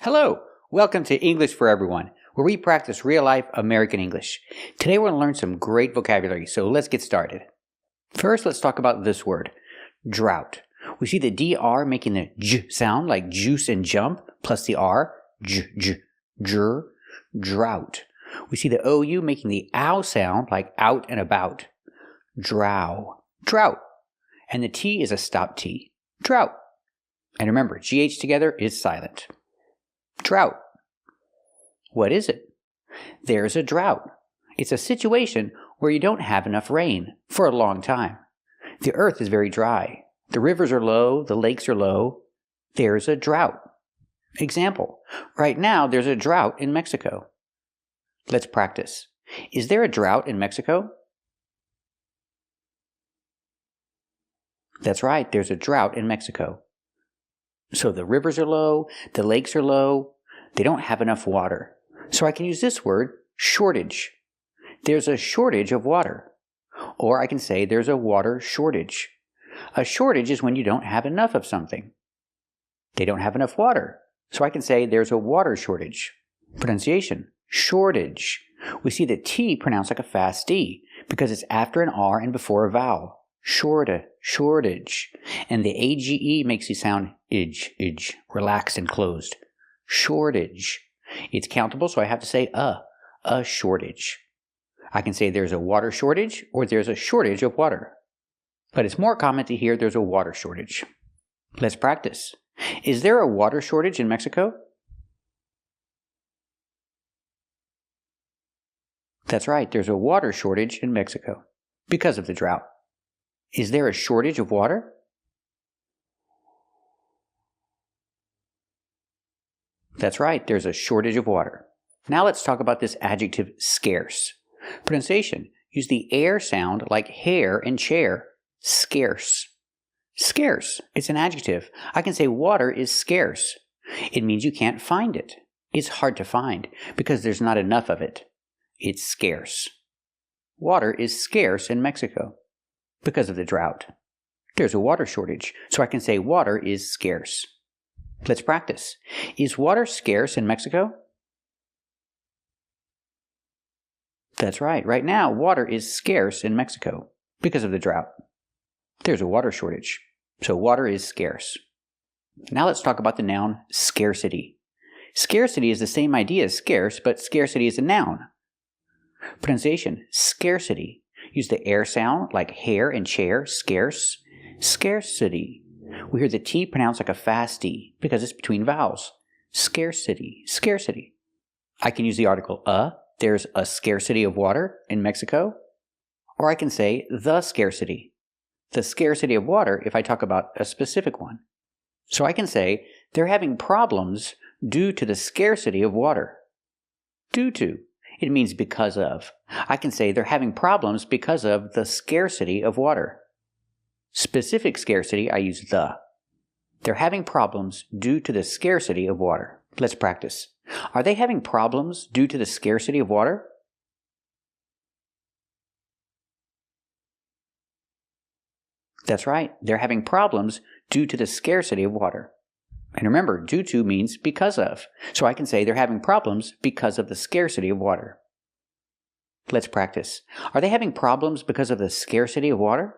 Hello, welcome to English for Everyone, where we practice real-life American English. Today we're going to learn some great vocabulary, so let's get started. First, let's talk about this word, drought. We see the DR making the J sound like juice and jump, plus the R, drought. We see the OU making the OW sound like out and about, drought. And the T is a stop T, drought. And remember, GH together is silent. Drought. What is it? There's a drought. It's a situation where you don't have enough rain for a long time. The earth is very dry. The rivers are low. The lakes are low. There's a drought. Example. Right now, there's a drought in Mexico. Let's practice. Is there a drought in Mexico? That's right. There's a drought in Mexico. So the rivers are low, the lakes are low, they don't have enough water. So I can use this word, shortage. There's a shortage of water. Or I can say there's a water shortage. A shortage is when you don't have enough of something. They don't have enough water. So I can say there's a water shortage. Pronunciation, shortage. We see the T pronounced like a fast D because it's after an R and before a vowel. Shortage. And the AGE makes you sound ij, relaxed and closed. Shortage. It's countable, so I have to say a shortage. I can say there's a water shortage or there's a shortage of water. But it's more common to hear there's a water shortage. Let's practice. Is there a water shortage in Mexico? That's right, there's a water shortage in Mexico because of the drought. Is there a shortage of water? That's right, there's a shortage of water. Now let's talk about this adjective scarce. Pronunciation, use the air sound like hair and chair, scarce. Scarce, it's an adjective. I can say water is scarce. It means you can't find it. It's hard to find because there's not enough of it. It's scarce. Water is scarce in Mexico because of the drought. There's a water shortage, so I can say water is scarce. Let's practice. Is water scarce in Mexico? That's right. Right now, water is scarce in Mexico because of the drought. There's a water shortage, so water is scarce. Now let's talk about the noun scarcity. Scarcity is the same idea as scarce, but scarcity is a noun. Pronunciation, scarcity. Use the air sound like hair and chair, scarce. Scarcity. We hear the T pronounced like a fast D because it's between vowels. Scarcity. I can use the article there's a scarcity of water in Mexico. Or I can say the scarcity. The scarcity of water if I talk about a specific one. So I can say they're having problems due to the scarcity of water. Due to. It means because of. I can say they're having problems because of the scarcity of water. Specific scarcity, I use the. They're having problems due to the scarcity of water. Let's practice. Are they having problems due to the scarcity of water? That's right. They're having problems due to the scarcity of water. And remember, due to means because of. So I can say they're having problems because of the scarcity of water. Let's practice. Are they having problems because of the scarcity of water?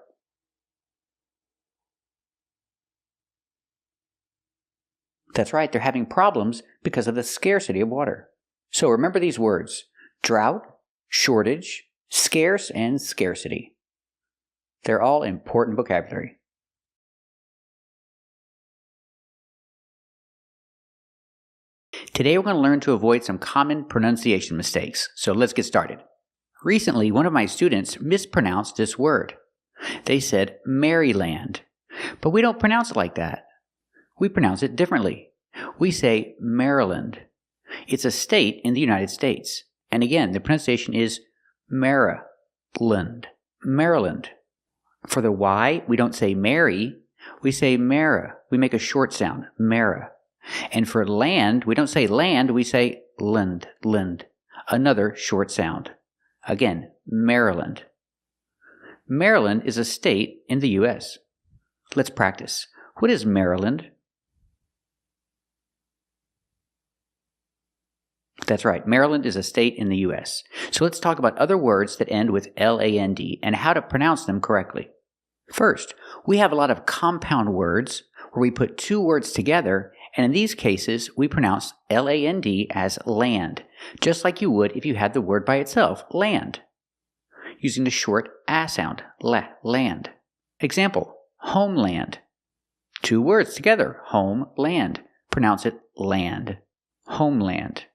That's right, they're having problems because of the scarcity of water. So remember these words, drought, shortage, scarce, and scarcity. They're all important vocabulary. Today we're going to learn to avoid some common pronunciation mistakes, so let's get started. Recently, one of my students mispronounced this word. They said Maryland, but we don't pronounce it like that. We pronounce it differently. We say Maryland. It's a state in the United States. And again, the pronunciation is Maryland. Maryland. For the Y, we don't say Mary, we say Mara. We make a short sound, Mara. And for land, we don't say land, we say lind. Another short sound. Again, Maryland. Maryland is a state in the U.S. Let's practice. What is Maryland? That's right. Maryland is a state in the U.S. So let's talk about other words that end with L-A-N-D and how to pronounce them correctly. First, we have a lot of compound words where we put two words together, and in these cases, we pronounce L-A-N-D as land, just like you would if you had the word by itself, land, using the short A sound, land. Example, homeland. Two words together, home, land. Pronounce it land, homeland.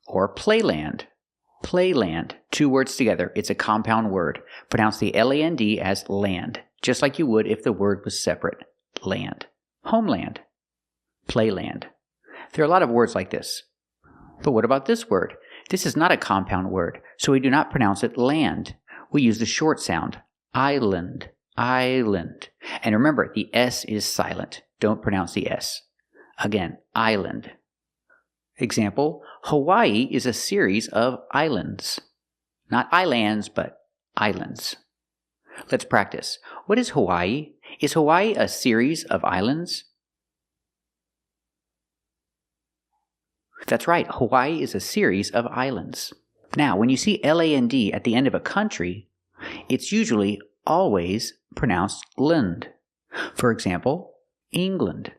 Or playland, playland. Two words together, it's a compound word. Pronounce the L-A-N-D as land, just like you would if the word was separate, land, homeland, playland. There are a lot of words like this. But what about this word? This is not a compound word, so we do not pronounce it land. We use the short sound, island, island. And remember, the S is silent. Don't pronounce the S. Again, island. Example, Hawaii is a series of islands. Not islands, but islands. Let's practice. What is Hawaii? Is Hawaii a series of islands? That's right, Hawaii is a series of islands. Now, when you see L-A-N-D at the end of a country, it's usually always pronounced land. For example, England,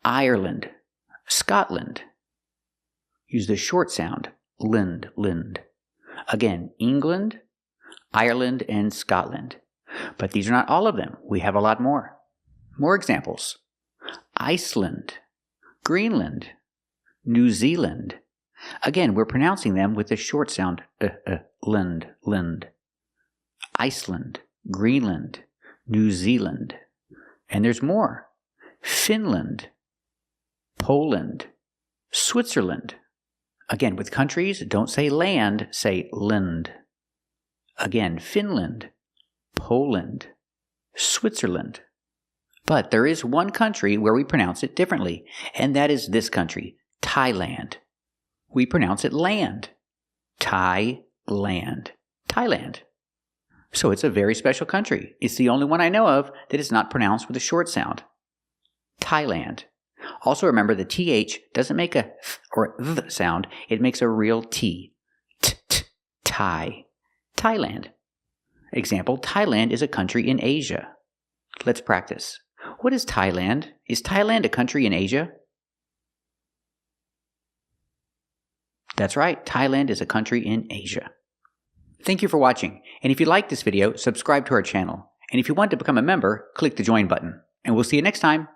Ireland, Scotland. Use the short sound, lind. Again, England, Ireland, and Scotland. But these are not all of them. We have a lot more. More examples. Iceland, Greenland, New Zealand. Again, we're pronouncing them with the short sound, lind. Iceland, Greenland, New Zealand. And there's more. Finland, Poland, Switzerland. Again, with countries, don't say land, say land. Again, Finland, Poland, Switzerland. But there is one country where we pronounce it differently, and that is this country, Thailand. We pronounce it land. Thailand. So it's a very special country. It's the only one I know of that is not pronounced with a short sound. Thailand. Also remember the TH doesn't make a th or th sound, it makes a real T. Thai. Thailand. Example, Thailand is a country in Asia. Let's practice. What is Thailand? Is Thailand a country in Asia? That's right, Thailand is a country in Asia. Thank you for watching, and if you like this video, subscribe to our channel. And if you want to become a member, click the join button. And we'll see you next time.